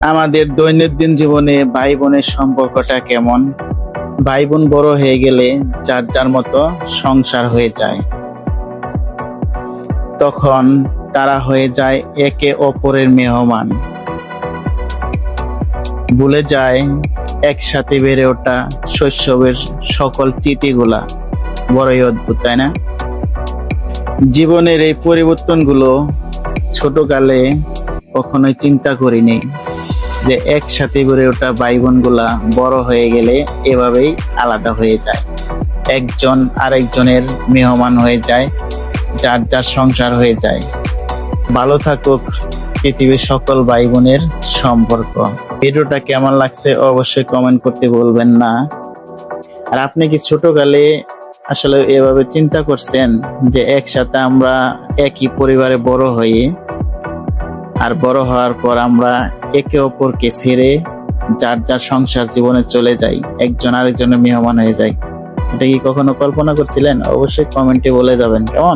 আমাদের দৈনন্দিন জীবনে ভাই বোনের সম্পর্কটা কেমন? ভাই বোন বড় হয়ে গেলে যার যার মতো সংসার হয়ে যায়। তখন তারা হয়ে যায় একে অপরের মেহমান। ভুলে যায় একসাথে বেড়ে ওঠা শৈশবের সকল স্মৃতিগুলা। বড়ই অদ্ভুত, তাই না? জীবনের এই পরিবর্তনগুলো ছোটকালে কখনোই চিন্তা করিনি যে একসাথে গড়ে ওঠা ভাই বোনগুলা বড় হয়ে গেলে এভাবেই আলাদা হয়ে যায়, একজন আরেকজনের মেহমান হয়ে যায়, যার যার সংসার হয়ে যায়। ভালো থাকুক পৃথিবীর সকল ভাই বোনের সম্পর্ক। ভিডিওটা কেমন লাগছে অবশ্যই কমেন্ট করতে বলবেন না। আর আপনি কি ছোটকালে আসলে এভাবে চিন্তা করছেন যে একসাথে আমরা একই পরিবারে বড় হয়ে আর বড় হওয়ার পর আমরা একে অপরকে ছেড়ে যার যার সংসার জীবনে চলে যাই, একজন আরেকজনের মেহমান হয়ে যায়? এটা কি কখনো কল্পনা করছিলেন? অবশ্যই কমেন্টে বলে যাবেন, কেমন?